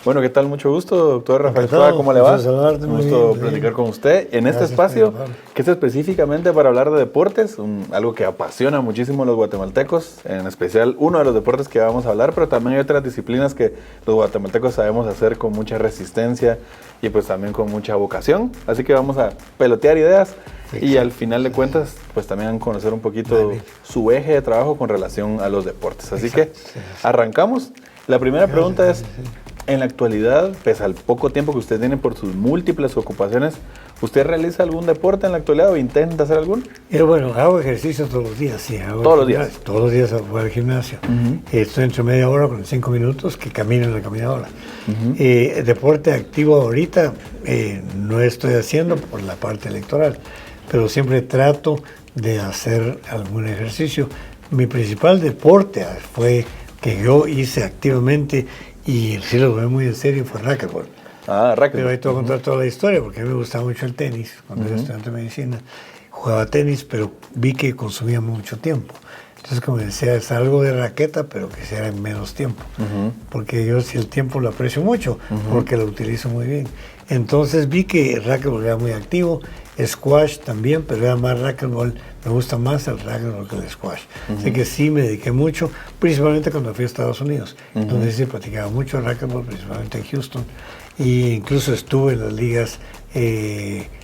Bueno, ¿qué tal? Mucho gusto, doctor Rafael Encantado, Suárez, ¿cómo le va? saludarte, Un muy gusto bien, platicar bien. con usted en este Gracias espacio, por llamarme. que es específicamente para hablar de deportes, algo que apasiona muchísimo a los guatemaltecos, en especial uno de los deportes que vamos a hablar, pero también hay otras disciplinas que los guatemaltecos sabemos hacer con mucha resistencia y pues también con mucha vocación. Así que vamos a pelotear ideas y al final de cuentas pues también conocer un poquito su eje de trabajo con relación a los deportes. Así que arrancamos. La primera pregunta es, en la actualidad, pese al poco tiempo que usted tiene por sus múltiples ocupaciones, ¿usted realiza algún deporte en la actualidad o intenta hacer algún? Bueno, hago ejercicio todos los días, sí. ¿Todos los días? Todos los días voy al gimnasio. Estoy entre media hora con 5 minutos que camino en la caminadora. Deporte activo ahorita no estoy haciendo por la parte electoral, pero siempre trato de hacer algún ejercicio. Mi principal deporte fue que yo hice activamente y sí lo tomé muy en serio, fue racquetball. Racquetball. Pero ahí te voy a contar toda la historia, porque a mí me gustaba mucho el tenis. Cuando era estudiante de medicina, jugaba tenis, pero vi que consumía mucho tiempo. Entonces, como decía, es algo de raqueta, pero que sea en menos tiempo. Porque yo sí el tiempo lo aprecio mucho, porque lo utilizo muy bien. Entonces vi que el racquetball era muy activo, squash también, pero era más racquetball. Me gusta más el racquetball que el squash. Así que sí me dediqué mucho, principalmente cuando fui a Estados Unidos, donde sí practicaba mucho racquetball, principalmente en Houston. Y incluso estuve en las ligas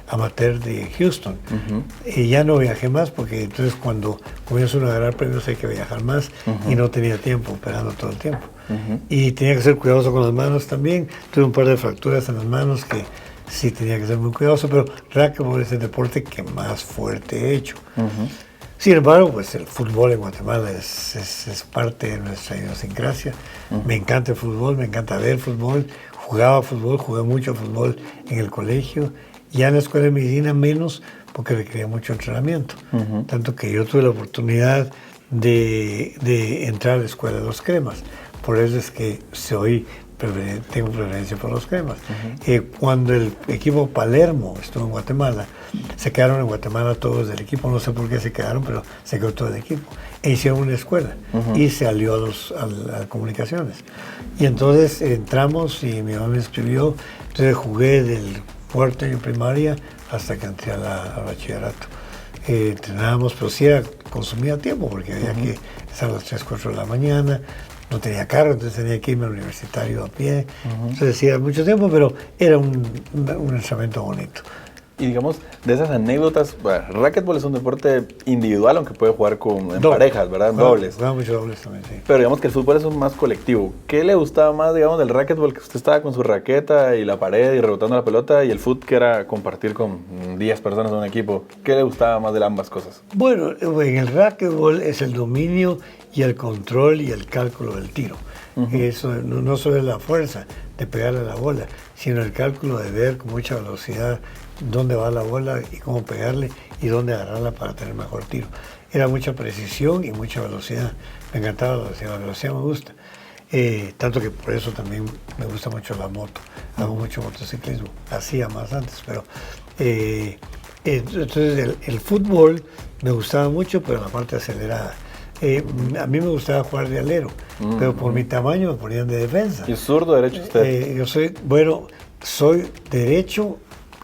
amateur de Houston. Y ya no viajé más, porque entonces cuando comienzo a ganar premios hay que viajar más y no tenía tiempo, operando todo el tiempo. Y tenía que ser cuidadoso con las manos también. Tuve un par de fracturas en las manos que sí tenía que ser muy cuidadoso, pero racquetball es el deporte que más fuerte he hecho. Sin embargo, pues el fútbol en Guatemala es parte de nuestra idiosincrasia. Me encanta el fútbol, me encanta ver fútbol. Jugaba fútbol, jugué mucho fútbol en el colegio. Ya en la escuela de medicina menos, porque requería mucho entrenamiento. Tanto que yo tuve la oportunidad de entrar a la escuela de los cremas. Por eso es que tengo preferencia por los cremas. Cuando el equipo Palermo estuvo en Guatemala, se quedaron en Guatemala todos del equipo, no sé por qué se quedaron, pero se quedó todo el equipo. E hicieron una escuela y se alió a comunicaciones. Y entonces entramos y mi mamá me inscribió, entonces jugué del cuarto año primaria hasta que entré al bachillerato. Entrenábamos, pero sí consumía tiempo, porque había que estar a las 3, 4 de la mañana. No tenía carro, entonces tenía que irme al universitario a pie. Entonces sí, era mucho tiempo, pero era un entrenamiento bonito. Y digamos, de esas anécdotas, bueno, racquetball es un deporte individual, aunque puede jugar en parejas, ¿verdad? En dobles. Jugaba mucho dobles también, sí. Pero digamos que el fútbol es un más colectivo. ¿Qué le gustaba más, digamos, del racquetball? Que usted estaba con su raqueta y la pared y rebotando la pelota, y el fútbol que era compartir con 10 personas en un equipo. ¿Qué le gustaba más de ambas cosas? Bueno, en el racquetball es el dominio y el control y el cálculo del tiro. Eso no solo es la fuerza de pegarle a la bola, sino el cálculo de ver con mucha velocidad dónde va la bola y cómo pegarle y dónde agarrarla para tener mejor tiro. Era mucha precisión y mucha velocidad. Me encantaba la velocidad me gusta. Tanto que por eso también me gusta mucho la moto. Hago mucho motociclismo. Hacía más antes, pero... entonces el fútbol me gustaba mucho, pero la parte acelerada. A mí me gustaba jugar de alero, pero por mi tamaño me ponían de defensa. ¿Y zurdo derecho usted? Yo soy derecho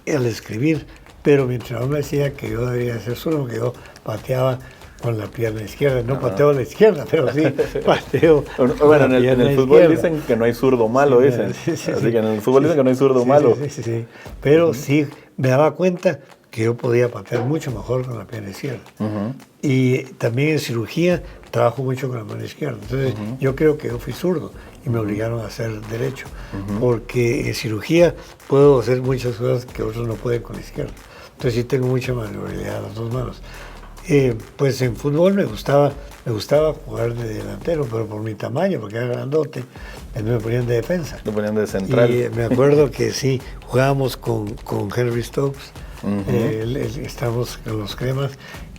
al escribir, pero mi entrenador me decía que yo debería ser zurdo, porque yo pateaba con la pierna izquierda. No pateo a la izquierda, pero sí pateo. Bueno, en el fútbol dicen que no hay zurdo malo, dicen. Así que en el fútbol dicen que no hay zurdo malo. Sí. Pero sí me daba cuenta que yo podía patear mucho mejor con la pierna izquierda. Y también en cirugía trabajo mucho con la mano izquierda. Entonces yo creo que yo fui zurdo y me obligaron a hacer derecho. Porque en cirugía puedo hacer muchas cosas que otros no pueden con la izquierda. Entonces sí tengo mucha maniobrabilidad a las dos manos. Pues en fútbol me gustaba jugar de delantero, pero por mi tamaño, porque era grandote, me ponían de defensa. Lo ponían de central. Y me acuerdo que sí, jugábamos con Henry Stokes, estábamos con los cremas.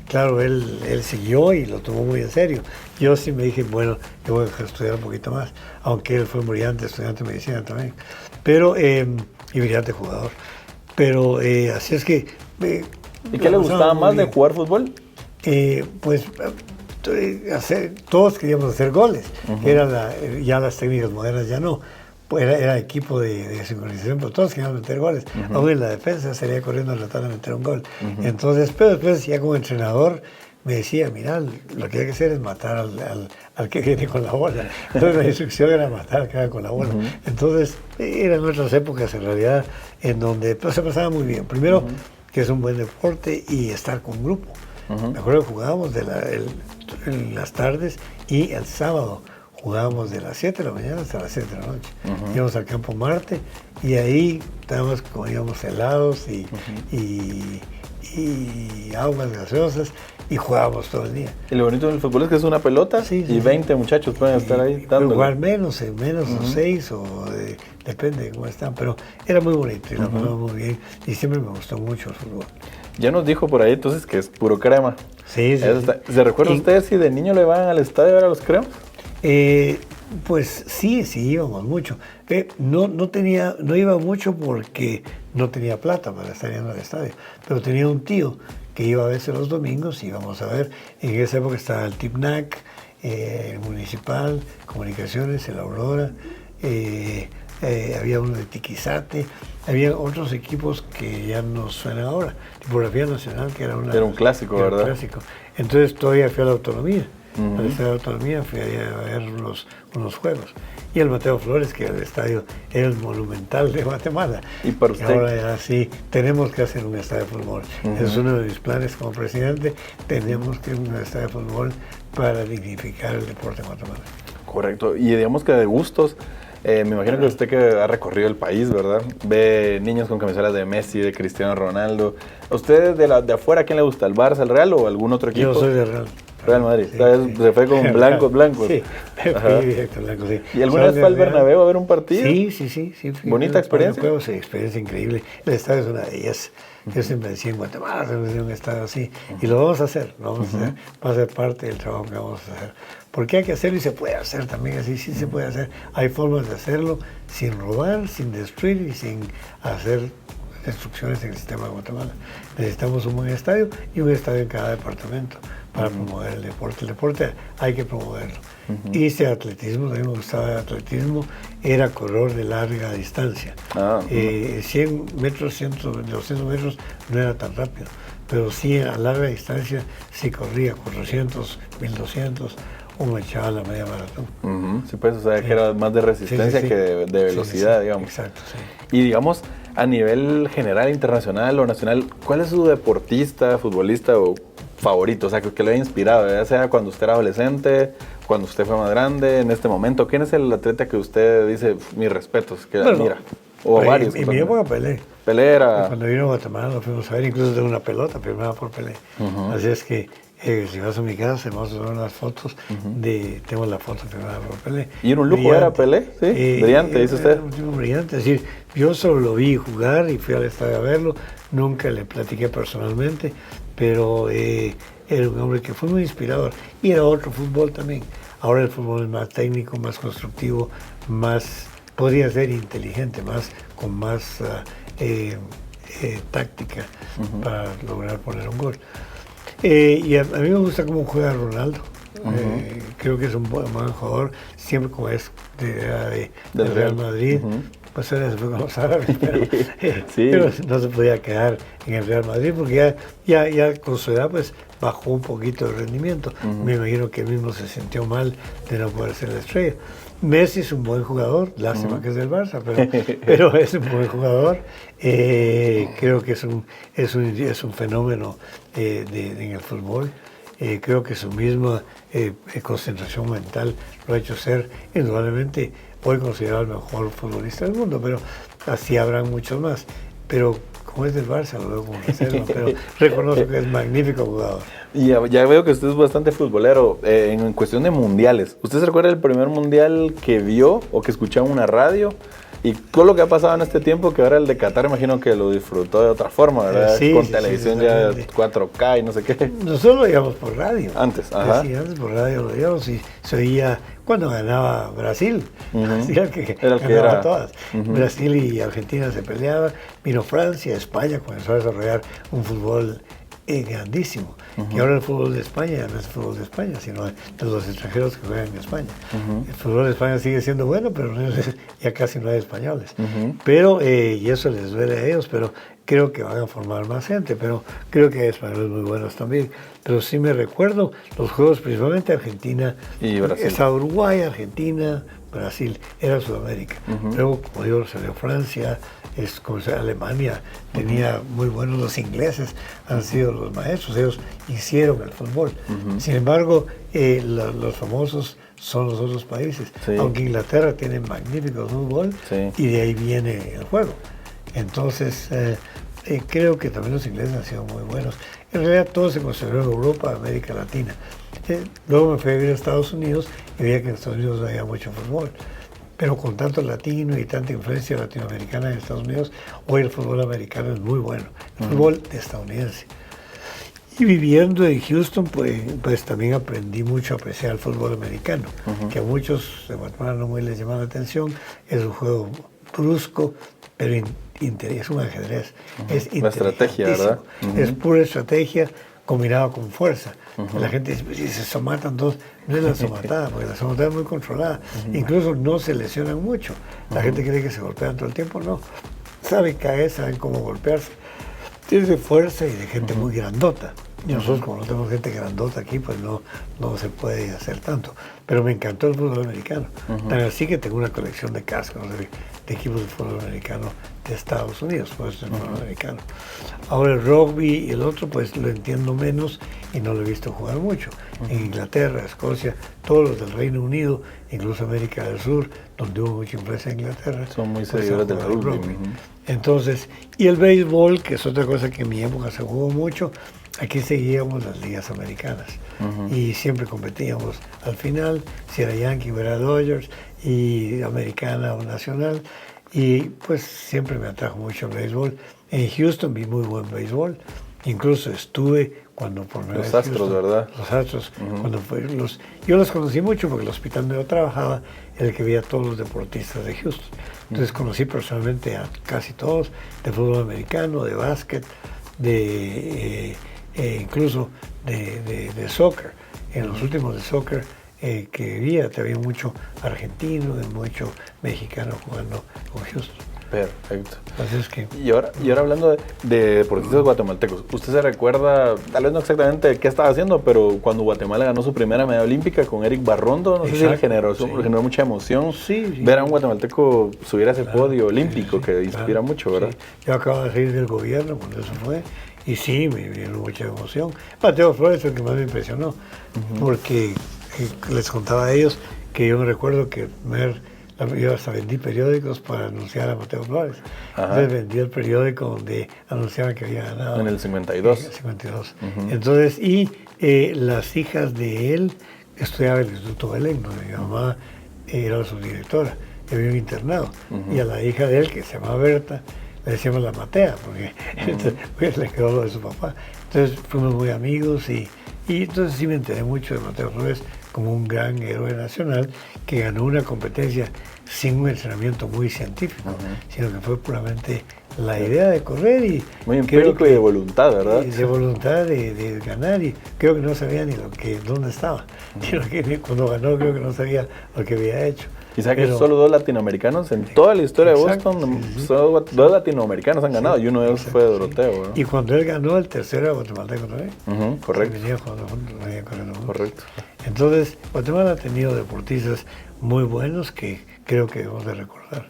Claro, él siguió y lo tomó muy en serio. Yo sí me dije, bueno, yo voy a estudiar un poquito más, aunque él fue brillante estudiante de medicina también, pero, y brillante jugador. Pero así es que... ¿Y qué le gustaba más de jugar fútbol? Pues todos queríamos hacer goles, que era ya las técnicas modernas ya no, pues era equipo de sincronización, pero todos querían meter goles. Aún en la defensa salía corriendo a tratar de meter un gol. Entonces, pero después ya como entrenador me decía, mira, lo que hay que hacer es matar al que viene con la bola. Entonces la instrucción era matar al que viene con la bola. Entonces, eran otras épocas en realidad en donde pues, se pasaba muy bien. Primero, que es un buen deporte y estar con grupo. Me acuerdo que jugábamos en las tardes y el sábado jugábamos de las 7 de la mañana hasta las 7 de la noche. Íbamos al Campo Marte y ahí comíamos helados y aguas gaseosas y jugábamos todo el día. Y lo bonito del fútbol es que es una pelota y 20 muchachos pueden estar ahí dándole. Jugar menos o 6 depende de cómo están, pero era muy bonito y la pasamos muy bien y siempre me gustó mucho el fútbol. Ya nos dijo por ahí entonces que es puro crema. Sí. ¿Se recuerda usted si de niño le van al estadio a ver a los cremas? Pues sí íbamos mucho. No iba mucho porque no tenía plata para estar yendo al estadio, pero tenía un tío que iba a veces los domingos y íbamos a ver. En esa época estaba el TIPNAC, el Municipal, Comunicaciones, el Aurora, había uno de Tiquizate, había otros equipos que ya no suenan ahora. Tipografía Nacional, que era un clásico, ¿verdad? Un clásico. Entonces todavía fui a la Autonomía. Al Estadio de Autonomía fui a ver unos juegos. Y el Mateo Flores, que el estadio era el monumental de Guatemala. Y para usted. Ahora ya sí, tenemos que hacer un estadio de fútbol. Es uno de mis planes como presidente. Tenemos que hacer un estadio de fútbol para dignificar el deporte en Guatemala. Correcto. Y digamos que de gustos, me imagino que usted que ha recorrido el país, ¿verdad? Ve niños con camisetas de Messi, de Cristiano Ronaldo. ¿A usted de afuera quién le gusta? ¿El Barça, el Real o algún otro equipo? Yo soy de Real. Real Madrid. Sí. Se fue con blancos. Sí, fui directo blanco, sí. ¿Y alguna vez fue al Bernabéu a ver un partido? Sí. ¿Bonita experiencia? Sí, experiencia increíble. El estadio es una de ellas. Yo siempre decía en Guatemala, tenemos un estadio así. Y lo vamos a hacer, va a ser parte del trabajo que vamos a hacer. Porque hay que hacerlo y se puede hacer también así, sí se puede hacer. Hay formas de hacerlo sin robar, sin destruir y sin hacer destrucciones en el sistema de Guatemala. Necesitamos un buen estadio y un estadio en cada departamento para promover el deporte. El deporte hay que promoverlo. Hice atletismo, a mí me gustaba el atletismo, era corredor de larga distancia. 100 metros, 200 metros no era tan rápido, pero sí a larga distancia sí corría 400, 1200 o me echaba la media maratón. Sí, pues, o sea, que era más de resistencia que de velocidad, digamos. Exacto, sí. Y digamos, a nivel general, internacional o nacional, ¿cuál es su deportista, futbolista o favorito? O sea, que le haya inspirado, ya sea cuando usted era adolescente, cuando usted fue más grande, en este momento. ¿Quién es el atleta que usted dice, mis respetos, que admira? O varios. En mi época Pelé. Pelé era... Cuando vino a Guatemala lo fuimos a ver, incluso tengo una pelota firmada por Pelé. Así es que si vas a mi casa, vamos a ver unas fotos tengo la foto firmada por Pelé. ¿Y en un lujo era Pelé? Sí, brillante, dice usted. Un tipo brillante, es decir, yo solo lo vi jugar y fui al estadio a verlo, nunca le platiqué personalmente, pero era un hombre que fue muy inspirador. Y era otro fútbol también. Ahora el fútbol es más técnico, más constructivo, podría ser inteligente, con más táctica para lograr poner un gol. Y a mí me gusta cómo juega Ronaldo. Creo que es un buen jugador, siempre como es del Real Madrid. Pues ahora se fue con los árabes, pero no se podía quedar en el Real Madrid porque ya con su edad pues bajó un poquito el rendimiento. Me imagino que él mismo se sintió mal de no poder ser la estrella. Messi es un buen jugador, lástima que es del Barça, pero es un buen jugador. Creo que es un fenómeno en el fútbol. Creo que su misma concentración mental lo ha hecho ser indudablemente hoy considerado el mejor futbolista del mundo, pero así habrán muchos más. Pero como es del Barça, lo veo como reserva, pero reconozco que es magnífico jugador. Y ya veo que usted es bastante futbolero. En cuestión de mundiales, ¿usted se recuerda del primer mundial que vio o que escuchaba en una radio? Y todo lo que ha pasado en este tiempo, que ahora el de Qatar, imagino que lo disfrutó de otra forma, ¿verdad? Con televisión ya 4K y no sé qué. Nosotros lo oíamos por radio. Antes, ajá. Sí, antes por radio lo oíamos y se oía cuando ganaba Brasil. Era el que ganaba todas. Brasil y Argentina se peleaban. Vino Francia, España comenzó a desarrollar un fútbol grandísimo. Y ahora el fútbol de España ya no es el fútbol de España, sino de los extranjeros que juegan en España. El fútbol de España sigue siendo bueno, pero ya casi no hay españoles. Pero, y eso les duele a ellos, pero creo que van a formar más gente, pero creo que hay españoles muy buenos también. Pero sí me recuerdo los juegos, principalmente Argentina, y Brasil. Estaba Uruguay, Argentina, Brasil, era Sudamérica. Luego, como digo, salió Francia, como sea, Alemania, tenía muy buenos, los ingleses han sido los maestros, ellos hicieron el fútbol. Sin embargo, los famosos son los otros países, aunque Inglaterra tiene magnífico fútbol y de ahí viene el juego. Entonces, creo que también los ingleses han sido muy buenos. En realidad todo se concentró en Europa, América Latina. Luego me fui a vivir a Estados Unidos y veía que en Estados Unidos no había mucho fútbol. Pero con tanto latino y tanta influencia latinoamericana en Estados Unidos, hoy el fútbol americano es muy bueno, el fútbol estadounidense. Y viviendo en Houston, pues también aprendí mucho a apreciar el fútbol americano, que a muchos de Guatemala no muy les llama la atención. Es un juego brusco, pero es un ajedrez. Es la estrategia, ¿verdad? Es pura estrategia combinada con fuerza. La gente dice, si se somatan dos, no es la somatada, porque la somatada es muy controlada. Incluso no se lesionan mucho. La gente cree que se golpean todo el tiempo, no. Saben caer, saben cómo golpearse. Es de fuerza y de gente muy grandota. Y nosotros, como no tenemos gente grandota aquí, pues no se puede hacer tanto. Pero me encantó el fútbol americano. Tan así que tengo una colección de cascos de equipos de fútbol americano de Estados Unidos, por eso el fútbol americano. Ahora el rugby y el otro, pues lo entiendo menos y no lo he visto jugar mucho. En Inglaterra, Escocia, todos los del Reino Unido, incluso América del Sur, donde hubo mucha influencia en Inglaterra, son muy seguidores del rugby. Entonces, y el béisbol, que es otra cosa que en mi época se jugó mucho, aquí seguíamos las ligas americanas y siempre competíamos al final, si era Yankee o era Dodgers, y americana o nacional, y pues siempre me atrajo mucho el béisbol. En Houston vi muy buen béisbol, incluso estuve cuando por primera vez los Astros, Houston, ¿verdad? Los Astros, cuando yo los conocí mucho porque el hospital donde yo trabajaba era el que veía a todos los deportistas de Houston. Entonces conocí personalmente a casi todos, de fútbol americano, de básquet, incluso de soccer. En los últimos de soccer que vi, había mucho argentino y mucho mexicano jugando con Houston. Perfecto. Entonces, y ahora hablando de deportistas guatemaltecos, ¿usted se recuerda, tal vez no exactamente qué estaba haciendo, pero cuando Guatemala ganó su primera medalla olímpica con Eric Barrondo, no sé si le generó mucha emoción ver a un guatemalteco subir a ese podio olímpico que inspira mucho, ¿verdad? Sí. Yo acabo de salir del gobierno cuando eso fue, y sí, me dieron mucha emoción. Mateo Flores es el que más me impresionó, porque les contaba a ellos que yo me recuerdo que yo hasta vendí periódicos para anunciar a Mateo Flores. Entonces vendí el periódico donde anunciaban que había ganado. En el 52. En el 52. Entonces, y las hijas de él estudiaban en el Instituto Belén, donde mi mamá era la subdirectora. Y había un internado. Y a la hija de él, que se llamaba Berta, le decíamos la Matea, porque pues, le quedó lo de su papá. Entonces fuimos muy amigos y entonces sí me enteré mucho de Mateo Flores como un gran héroe nacional que ganó una competencia sin un entrenamiento muy científico, sino que fue puramente la idea de correr y... Muy empírico y de voluntad, ¿verdad? De voluntad de ganar, y creo que no sabía ni dónde estaba. Cuando ganó creo que no sabía lo que había hecho. Y sabe que solo 2 latinoamericanos en toda la historia de Boston, solo 2 latinoamericanos han ganado, y uno de ellos fue Doroteo, ¿verdad? Y cuando él ganó, el tercero era guatemalteco también. Correcto. Venía jugando juntos, venía corriendo juntos. Correcto. Entonces, Guatemala ha tenido deportistas muy buenos que creo que debemos de recordar.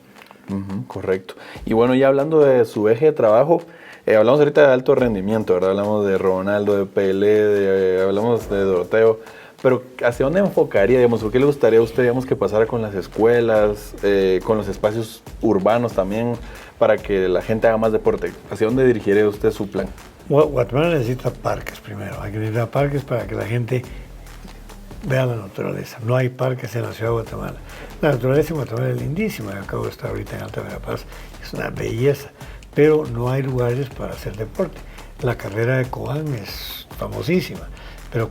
Correcto. Y bueno, ya hablando de su eje de trabajo, hablamos ahorita de alto rendimiento, ¿verdad? Hablamos de Ronaldo, de Pelé, hablamos de Doroteo, pero ¿hacia dónde enfocaría, digamos, o qué le gustaría a usted, digamos, que pasara con las escuelas, con los espacios urbanos también, para que la gente haga más deporte? ¿Hacia dónde dirigiría usted su plan? Guatemala necesita parques primero, hay que necesitar parques para que la gente vea la naturaleza. No hay parques en la ciudad de Guatemala. La naturaleza en Guatemala es lindísima. Yo acabo de estar ahorita en Alta Verapaz, es una belleza, pero no hay lugares para hacer deporte. La carrera de Cobán es famosísima, pero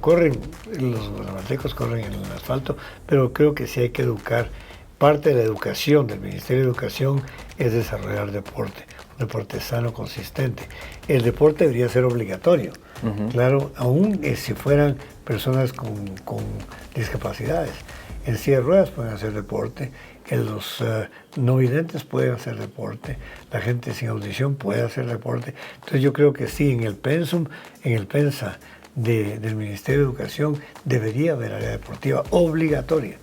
los guatemaltecos corren en el asfalto, pero creo que sí hay que educar parte de la educación, del Ministerio de Educación, es desarrollar deporte, un deporte sano, consistente. El deporte debería ser obligatorio, claro, aún si fueran personas con discapacidades. En silla de ruedas pueden hacer deporte, los no videntes pueden hacer deporte, la gente sin audición puede hacer deporte. Entonces yo creo que sí, en el pensum, en el pensa del Ministerio de Educación debería haber área deportiva obligatoria.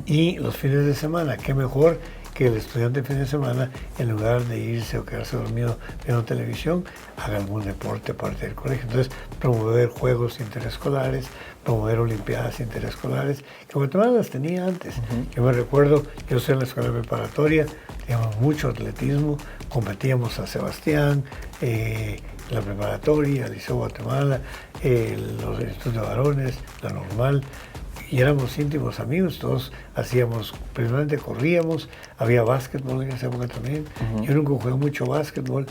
Y los fines de semana, qué mejor que el estudiante el fin de semana, en lugar de irse o quedarse dormido viendo televisión, haga algún deporte aparte del colegio. Entonces, promover juegos interescolares, promover olimpiadas interescolares, que Guatemala las tenía antes. Yo me recuerdo, yo soy en la escuela preparatoria, teníamos mucho atletismo, competíamos a Sebastián, la preparatoria, el Liceo Guatemala, los institutos de varones, la normal, y éramos íntimos amigos, todos hacíamos, primeramente corríamos, había básquetbol en esa época también. Yo nunca jugué mucho básquetbol,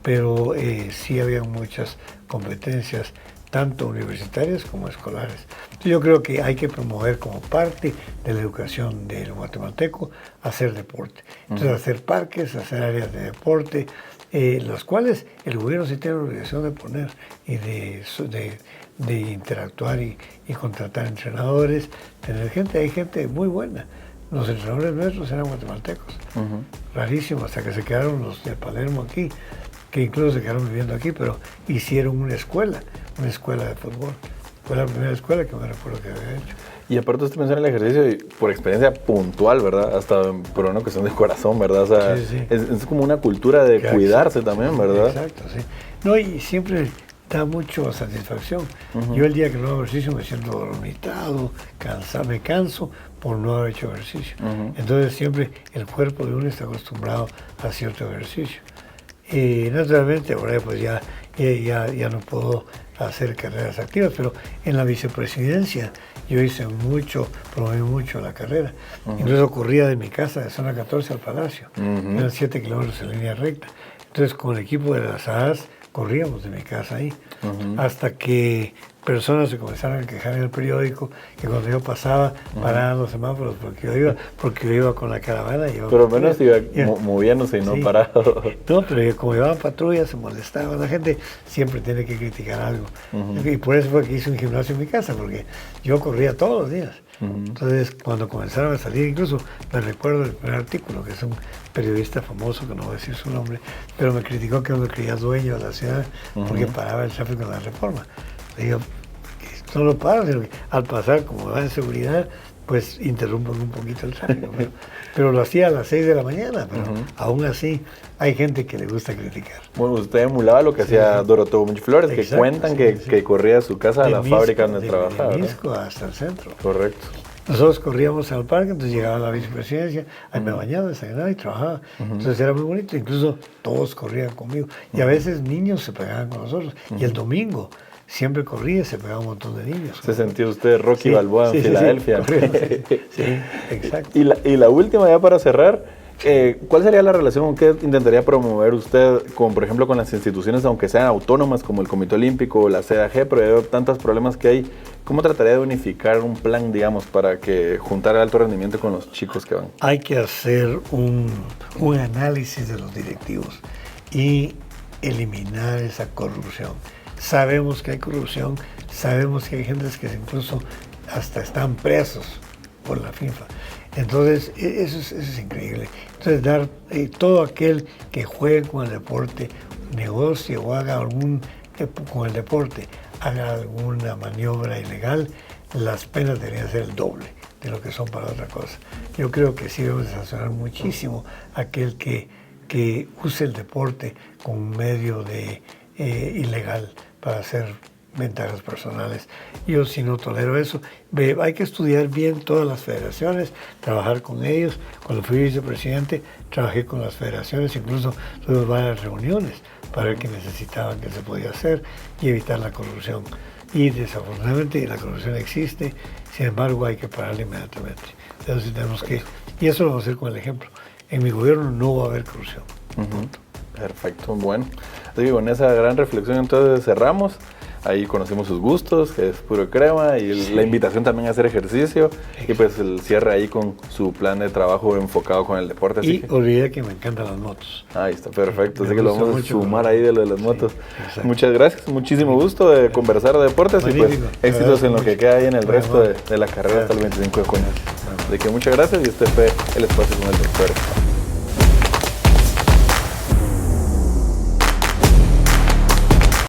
pero sí había muchas competencias, tanto universitarias como escolares. Entonces yo creo que hay que promover como parte de la educación del guatemalteco hacer deporte. Entonces hacer parques, hacer áreas de deporte, las cuales el gobierno sí tiene la obligación de poner y de interactuar y contratar entrenadores, tener gente, hay gente muy buena. Los entrenadores nuestros eran guatemaltecos, rarísimo, hasta que se quedaron los de Palermo aquí, que incluso se quedaron viviendo aquí, pero hicieron una escuela de fútbol. Fue la primera escuela que me recuerdo que había hecho. Y aparte usted menciona el ejercicio y por experiencia puntual, ¿verdad? Hasta por una cuestión de corazón, ¿verdad? O sea, sí. Es como una cultura de cuidarse también, ¿verdad? Exacto, sí. No, y siempre da mucho satisfacción. Yo el día que no hago ejercicio me siento dormitado, cansado, me canso por no haber hecho ejercicio. Entonces siempre el cuerpo de uno está acostumbrado a cierto ejercicio. Y naturalmente ahora pues ya no puedo hacer carreras activas, pero en la vicepresidencia yo hice mucho, promoví mucho la carrera. Incluso corría de mi casa, de zona 14 al Palacio. Eran 7 kilómetros en línea recta. Entonces con el equipo de las AAS corríamos de mi casa ahí. Hasta que personas se comenzaron a quejar en el periódico que cuando yo pasaba paraban los semáforos porque yo iba con la caravana. Pero menos iba moviéndose y no parado. No, pero como llevaban patrullas se molestaban. La gente siempre tiene que criticar algo. Y por eso fue que hice un gimnasio en mi casa, porque yo corría todos los días. Entonces, cuando comenzaron a salir, incluso me recuerdo el primer artículo, que es un periodista famoso, que no voy a decir su nombre, pero me criticó que me creía dueño de la ciudad porque paraba el tráfico en la Reforma. Le digo, no lo paro, sino que al pasar, como va en seguridad, pues interrumpen un poquito el tráfico. Pero lo hacía a las 6 de la mañana, pero aún así hay gente que le gusta criticar. Bueno, usted emulaba lo que hacía Doroteo Flores, que cuentan que corría de su casa a la fábrica donde trabajaba. De Misco hasta el centro. Correcto. Nosotros corríamos al parque, entonces llegaba a la vicepresidencia, ahí me bañaba, desayunaba y trabajaba. Entonces era muy bonito, incluso todos corrían conmigo. Y a veces niños se pegaban con nosotros. Y el domingo siempre corría, se pegaba un montón de niños. ¿Se sentía usted Rocky Balboa en Filadelfia? Sí, exacto. Y la última, ya para cerrar, ¿cuál sería la relación que intentaría promover usted, por ejemplo, con las instituciones, aunque sean autónomas, como el Comité Olímpico o la CAG, pero hay tantos problemas que hay? ¿Cómo trataría de unificar un plan, digamos, para que juntar alto rendimiento con los chicos que van? Hay que hacer un análisis de los directivos y eliminar esa corrupción. Sabemos que hay corrupción, sabemos que hay gente que incluso hasta están presos por la FIFA. Entonces, eso es increíble. Entonces, dar todo aquel que juegue con el deporte, negocie o haga con el deporte, haga alguna maniobra ilegal, las penas deberían ser el doble de lo que son para otra cosa. Yo creo que sí debemos sancionar muchísimo a aquel que use el deporte como un medio ilegal para hacer ventajas personales. Yo sí no tolero eso. Hay que estudiar bien todas las federaciones, trabajar con ellos. Cuando fui vicepresidente, trabajé con las federaciones, incluso tuvimos varias reuniones para ver qué necesitaban, qué se podía hacer y evitar la corrupción. Y desafortunadamente la corrupción existe, sin embargo hay que pararla inmediatamente. Entonces tenemos y eso lo vamos a hacer con el ejemplo. En mi gobierno no va a haber corrupción. Perfecto, bueno. Así que con esa gran reflexión entonces cerramos. Ahí conocimos sus gustos, que es puro crema, y la invitación también a hacer ejercicio. Y pues el cierre ahí con su plan de trabajo enfocado con el deporte. Así Y olvidé que me encantan las motos. Ahí está, perfecto. Me Así que lo gusta vamos a mucho, sumar ahí de lo de las motos. exacto. Muchas gracias, muchísimo gusto de conversar de deportes y pues Magnífico. éxitos en lo que Mucho. queda ahí en el Muy resto amable. de la carrera hasta el 25 de junio. Gracias. Así que muchas gracias y este fue el espacio con el doctor.